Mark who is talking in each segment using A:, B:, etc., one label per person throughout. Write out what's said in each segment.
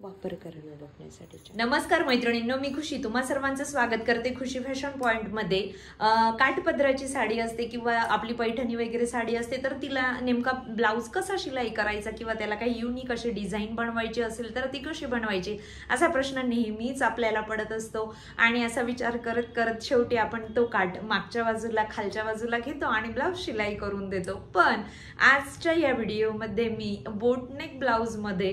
A: वापर करणं रोखण्यासाठी।
B: नमस्कार मैत्रिणींनो, मी खुशी तुम्हा सर्वांचं स्वागत करते खुशी फॅशन पॉइंट मध्ये। काठपदराची साडी असते किंवा आपली पैठणी वगैरे साडी असते तर तिला नेमका ब्लाउज कसा शिलाई करायचा किंवा त्याला काही युनिक अशी डिझाईन बनवायची असेल तर ती कशी बनवायची असा प्रश्न नेहमीच आपल्याला पडत असतो। आणि असा विचार करत करत शेवटी आपण तो काठ मागच्या बाजूला खालच्या बाजूला घेतो आणि ब्लाउज शिलाई करून देतो। पण आजच्या या व्हिडिओमध्ये मी बोटनेक ब्लाउज मध्ये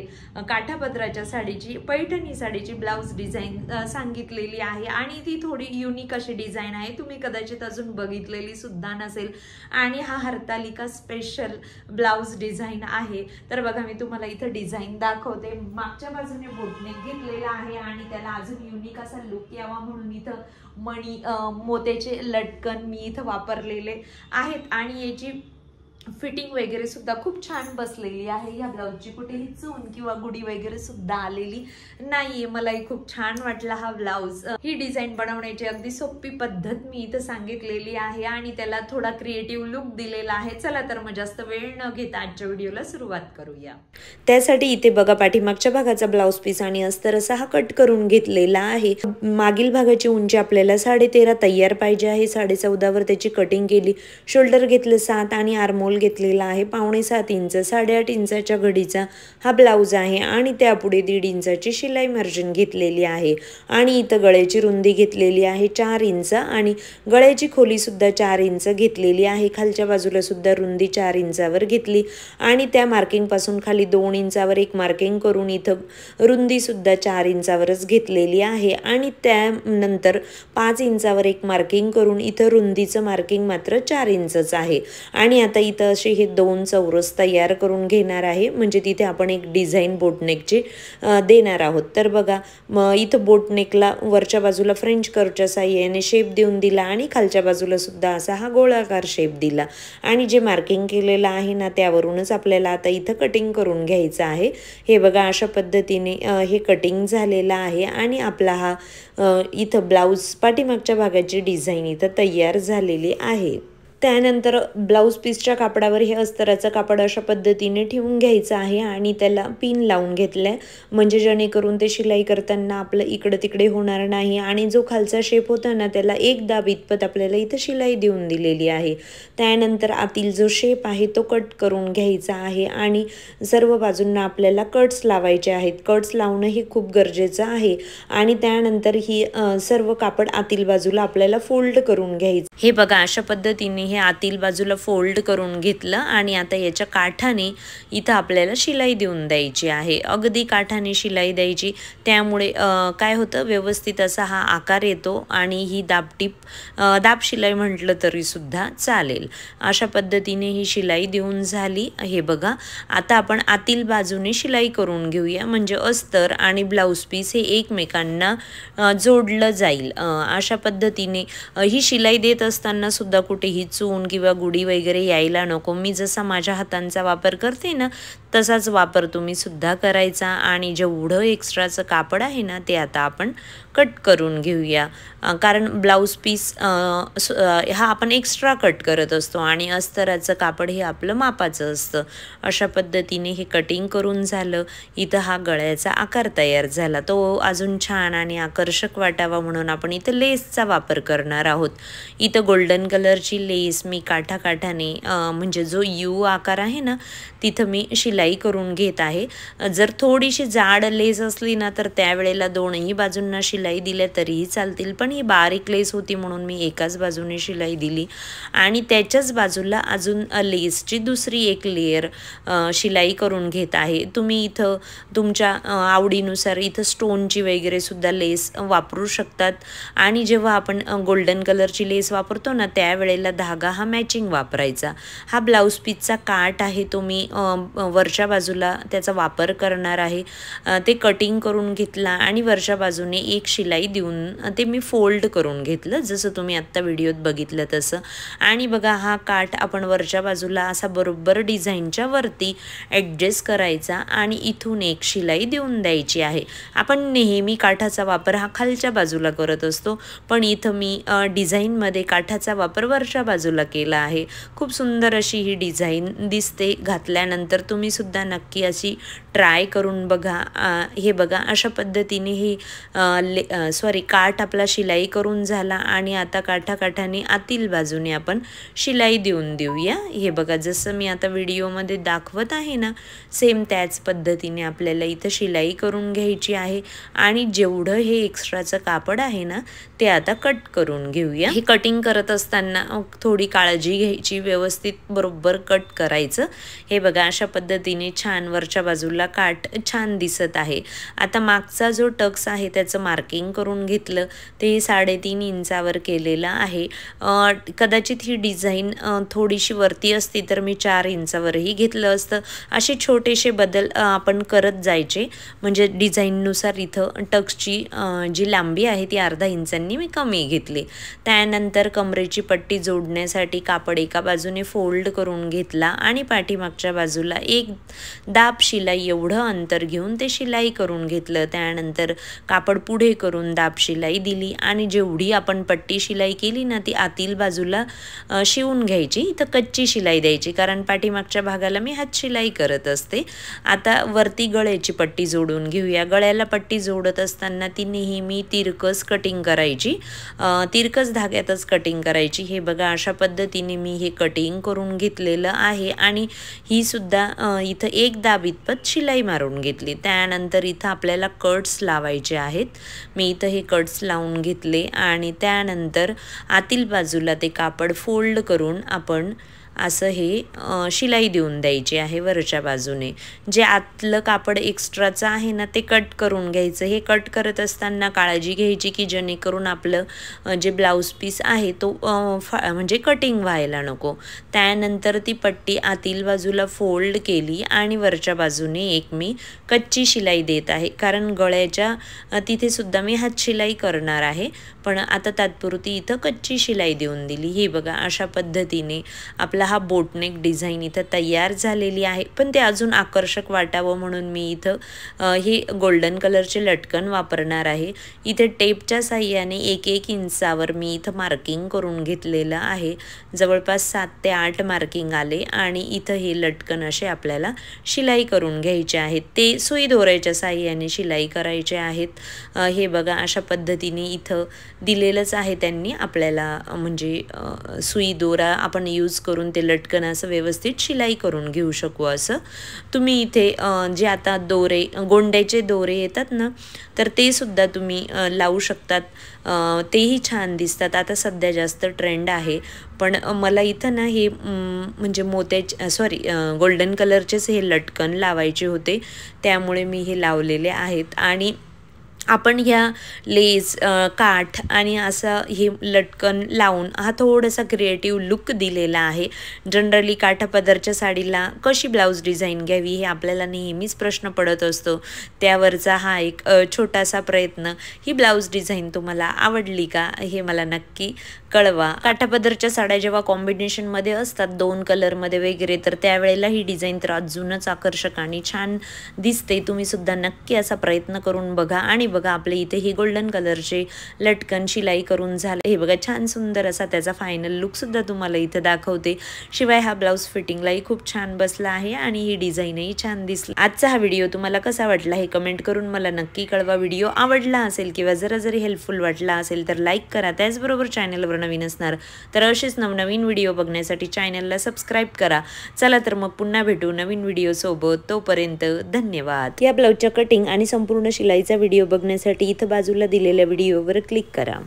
B: काठापदराच्या साडीची पैठणी साडीची ब्लाउज डिझाईन सांगितलेली आहे आणि ती थोडी युनिक अशी डिझाईन आहे, तुम्ही कदाचित अजून बघितलेली सुद्धा नसेल। आणि हा हरतालिका स्पेशल ब्लाउज डिझाईन आहे। तर बघा मी तुम्हाला इथे डिझाईन दाखवते। मागच्या बाजूने बोटनेक घेतलेला आहे आणि त्याला अजून युनिक असा लुक यावा म्हणून इथं मणी मोत्याचे लटकन मी इथं वापरलेले आहेत आणि याची फिटिंग वगैरे सुद्धा खूप छान बसलेली आहे। या ब्लाउजची कुठेही चून किंवा गुडी वगैरे सुद्धा आलेली नाहीये। मलाही खूप छान वाटला हा ब्लाउज। ही डिझाईन बनवण्याची अगदी सोपी पद्धत मी इथं सांगितलेली आहे आणि त्याला थोडा क्रिएटिव्ह लुक दिलेला आहे। चला तर मग जास्त वेळ न घेता आजच्या व्हिडिओला सुरुवात करूया।
A: त्यासाठी इथे बघा पाठीमागच्या भागाचा ब्लाउज पीस आणि अस्तर असा हा कट करून घेतलेला आहे। मागील भागाची उंची आपल्याला 13.5 तयार पाहिजे आहे। 14.5 वर त्याची कटिंग केली। शोल्डर घेतलं 7 आणि आर्महोल घेतलेला आहे 5.5 इंच। 8.5 इंचाच्या घडीचा हा ब्लाउज आहे आणि त्यापुढे 1.5 इंचाची शिलाई मार्जिन घेतलेली आहे आणि इथं गळ्याची रुंदी घेतलेली आहे 4 इंच आणि गळ्याची खोली सुद्धा 4 इंच घेतलेली आहे। खालच्या बाजूला सुद्धा रुंदी 4 इंचावर घेतली आणि त्या मार्किंग पासून खाली 2 इंचावर एक मार्किंग करून इथं रुंदी सुद्धा 4 इंचावरच घेतलेली आहे आणि त्यानंतर 5 इंचावर एक मार्किंग करून इथं रुंदीचं मार्किंग मात्र 4 इंचच आहे। आणि आता इथं असे हे 2 चौरस तयार करून घेणार आहे, म्हणजे तिथे आपण एक डिझाईन बोटनेकची देणार आहोत। तर बघा इथं बोटनेकला वरच्या बाजूला फ्रेंच कर्वच्या साहाय्याने शेप देऊन दिला आणि खालच्या बाजूला सुद्धा असा हा गोलाकार शेप दिला आणि जे मार्किंग केलेलं आहे ना त्यावरूनच आपल्याला आता इथं कटिंग करून घ्यायचं आहे। हे बघा अशा पद्धतीने हे कटिंग झालेलं आहे आणि आपला हा इथं ब्लाउज पाठीमागच्या भागाची डिझाईन इथं तयार झालेली आहे। त्यानंतर ब्लाउज पीसच्या कापडावर हे अस्तराचं कापड अशा पद्धतीने ठेवून घ्यायचं आहे आणि त्याला पिन लावून घेतलंय, म्हणजे जेणेकरून ते शिलाई करताना आपलं इकडे तिकडे होणार नाही आणि जो खालचा शेप होता ना त्याला एक दाब इतपत आपल्याला इथं शिलाई देऊन दिलेली आहे। त्यानंतर आतील जो शेप आहे तो कट करून घ्यायचा आहे आणि सर्व बाजूंना आपल्याला कट्स लावायचे आहेत। कट्स लावणं हे खूप गरजेचं आहे आणि त्यानंतर ही सर्व कापड आतील बाजूला आपल्याला फोल्ड करून घ्यायचं। हे बघा अशा पद्धतीने हे आतील बाजूला फोल्ड करून घेतलं आणि आता याच्या काठाने इथं आपल्याला शिलाई देऊन द्यायची आहे। अगदी काठाने शिलाई द्यायची, त्यामुळे काय होतं व्यवस्थित असा हा आकार येतो आणि ही दाब शिलाई म्हटलं तरी सुद्धा चालेल। अशा पद्धतीने ही शिलाई देऊन झाली। हे बघा आता आपण आतील बाजूने शिलाई करून घेऊया, म्हणजे अस्तर आणि ब्लाउज पीस हे एकमेकांना जोडलं जाईल। अशा पद्धतीने ही शिलाई देत असताना सुद्धा कुठेही चून किंवा गुडी वगैरे यायला नको। मी जसा माझ्या हातांचा वापर करते ना तसाच वापर तुम्ही सुद्धा करायचा आणि जेवढं एक्स्ट्राचं कापड आहे ना ते आता आपण कट करून घेऊया, कारण ब्लाउज पीस हा आपण एक्स्ट्रा कट करत असतो आणि अस्तराचं कापड हे आपलं मापाचं असतं। अशा पद्धतीने हे कटिंग करून झालं। इथं हा गळ्याचा आकार तयार झाला, तो अजून छान आणि आकर्षक वाटावा म्हणून आपण इथं लेसचा वापर करणार आहोत। इथं गोल्डन कलरची लेस मी काठाने म्हणजे जो यू आकार आहे ना तिथं मी शिलाई करून घेत आहे। जर थोडीशी जाड लेस असली ना तर त्यावेळेला दोनही बाजूंना शिलाई दिल्या तरीही चालतील, पण ही बारीक लेस होती म्हणून मी एकाच बाजूने शिलाई दिली आणि त्याच्याच बाजूला अजून लेसची दुसरी एक लेयर शिलाई करून घेत आहे। तुम्ही इथं तुमच्या आवडीनुसार इथं स्टोनची वगैरे सुद्धा लेस वापरू शकतात आणि जेव्हा आपण गोल्डन कलरची लेस वापरतो ना त्यावेळेला धागा हा मॅचिंग वापरायचा। हा ब्लाउज पीसचा काठ आहे तो मी वरच्या बाजूला त्याचा वापर करणार आहे। ते कटिंग करून घेतला आणि वरच्या बाजूने एक शिलाई देऊन ते मी फोल्ड करून घेतलं, जसं तुम्ही आत्ता व्हिडिओत बघितलं तसं। आणि बघा हा काठ आपण वरच्या बाजूला असा बरोबर डिझाईनच्या वरती ॲडजस्ट करायचा आणि इथून एक शिलाई देऊन द्यायची आहे। आपण नेहमी काठाचा वापर हा खालच्या बाजूला करत असतो, पण इथं मी डिझाईनमध्ये काठाचा वापर वरच्या बाजूला बाजूला केला आहे। खूप सुंदर अशी ही डिझाईन दिसते। घातल्यानंतर तुम्ही सुद्धा नक्की अशी ट्राय करून बघा। हे बघा अशा पद्धतीने ही काठ आपला शिलाई करून झाला आणि आता काठाकाठाने आतील बाजूने आपण शिलाई देऊन देऊया। हे बघा जसं मी आता व्हिडिओमध्ये दाखवत आहे ना, सेम त्याच पद्धतीने आपल्याला इथं शिलाई करून घ्यायची आहे आणि जेवढं हे एक्स्ट्राचं कापड आहे ना ते आता कट करून घेऊया। हे कटिंग करत असताना थोडी काळजी घ्यायची, व्यवस्थित बरोबर कट करायचं। हे बघा अशा पद्धतीने छान वरच्या बाजूला काठ छान दिसत आहे। आता मागचा जो टक्स आहे त्याचं मार्किंग करून घेतलं, ते 3.5 इंचावर केलेलं आहे। कदाचित ही डिझाईन थोडीशी वरती असती तर मी 4 इंचावरही घेतलं असतं। असे छोटेसे बदल आपण करत जायचे, म्हणजे डिझाईननुसार इथं टक्सची जी लांबी आहे ती अर्धा इंचांनी मी कमी घेतली। त्यानंतर कमरेची पट्टी जोडण्यासाठी कापड एका बाजूने फोल्ड करून घेतला आणि पाठीमागच्या बाजूला एक दाब शिलाई एवढं अंतर घेऊन ते शिलाई करून घेतलं। त्यानंतर कापड पुढे करून दाब शिलाई दिली आणि जेवढी आपण पट्टी शिलाई केली ना ती आतील बाजूला शिवून घ्यायची। इथं कच्ची शिलाई द्यायची, कारण पाठीमागच्या भागाला मी हात शिलाई करत असते। आता वरती गळ्याची पट्टी जोडून घेऊया। गळ्याला पट्टी जोडत असताना ती नेहमी तिरकस कटिंग करायची, तिरकस धाग्यातच कटिंग करायची। हे बघा अशा पद्धतीने मी हे कटिंग करून घेतलेलं आहे आणि ही सुद्धा इथं एक दाब इतपत शिलाई मारून घेतली। त्यानंतर इथं आपल्याला कट्स लावायचे आहेत। मी इथं हे कट्स लावून घेतले आणि त्यानंतर आतील बाजूला ते कापड फोल्ड करून आपण असं हे शिलाई देऊन द्यायची आहे वरच्या बाजूने। जे आतलं कापड एक्स्ट्राचं आहे ना ते कट करून घ्यायचं। हे कट करत असताना काळजी घ्यायची की जेणेकरून आपलं जे ब्लाऊज पीस आहे तो म्हणजे कटिंग व्हायला नको। त्यानंतर ती पट्टी आतील बाजूला फोल्ड केली आणि वरच्या बाजूने एक मी कच्ची शिलाई देत आहे, कारण गळ्याच्या तिथे सुद्धा मी हात शिलाई करणार आहे, पण आता तात्पुरती इथं कच्ची शिलाई देऊन दिली। हे बघा अशा पद्धतीने आपला हा बोटनेक डिझाईन इथं तयार झालेली आहे। पण ते अजून आकर्षक वाटावं म्हणून मी इथं हे गोल्डन कलरचे लटकन वापरणार आहे। इथे टेपच्या साहाय्याने 1-1 इंचावर मी इथं मार्किंग करून घेतलेलं आहे। जवळपास 7 ते 8 मार्किंग आले आणि इथं हे लटकन असे आपल्याला शिलाई करून घ्यायचे आहेत। ते सुई दोऱ्याच्या साहाय्याने शिलाई करायचे आहेत। हे बघा अशा पद्धतीने इथं दिलेलंच आहे त्यांनी आपल्याला, म्हणजे सुई दोरा आपण यूज करून ते लटकन असं व्यवस्थित शिलाई करून घेऊ शकू। असं तुम्ही इथे जे आता दोरे गोंड्याचे दोरे येतात ना तर ते सुद्धा तुम्ही लावू शकतात, तेही छान दिसतात। आता सध्या जास्त ट्रेंड आहे, पण मला इथं ना हे म्हणजे गोल्डन कलरचेच हे लटकन लावायचे होते, त्यामुळे मी हे लावलेले आहेत। आणि आपण ह्या लेस काठ आणि असं हे लटकन लावून हा थोडासा क्रिएटिव्ह लुक दिलेला आहे। जनरली काठापदरच्या साडीला कशी ब्लाऊज डिझाईन घ्यावी हे आपल्याला नेहमीच प्रश्न पडत असतो, त्यावरचा हा एक छोटासा प्रयत्न। ही ब्लाऊज डिझाईन तुम्हाला आवडली का हे मला नक्की कळवा। काठापदरच्या साड्या जेव्हा कॉम्बिनेशनमध्ये असतात 2 कलरमध्ये वगैरे तर त्यावेळेला ही डिझाईन तर अजूनच आकर्षक आणि छान दिसते। तुम्ही सुद्धा नक्की असा प्रयत्न करून बघा। आणि बघा आपले इथे ही गोल्डन कलरचे लटकन शिलाई करून झाले। हे बघा छान सुंदर असा त्याचा फायनल लुक सुद्धा तुम्हाला इथे दाखवते। शिवाय हा ब्लाऊज फिटिंगलाही खूप छान बसला आहे आणि ही डिझाईनही छान दिसली। आजचा हा व्हिडिओ तुम्हाला कसा वाटला हे कमेंट करून मला नक्की कळवा। व्हिडिओ आवडला असेल किंवा जरी हेल्पफुल वाटला असेल तर लाईक करा। त्याचबरोबर चॅनलवर नवीन असणार तर असेच नवनवीन व्हिडिओ बघण्यासाठी चॅनलला सबस्क्राईब करा। चला तर मग पुन्हा भेटू नवीन व्हिडिओ सोबत, तोपर्यंत धन्यवाद। या ब्लाऊजच्या कटिंग आणि संपूर्ण शिलाईचा व्हिडिओ बघण्यासाठी इथं बाजूला दिलेल्या व्हिडिओवर क्लिक करा।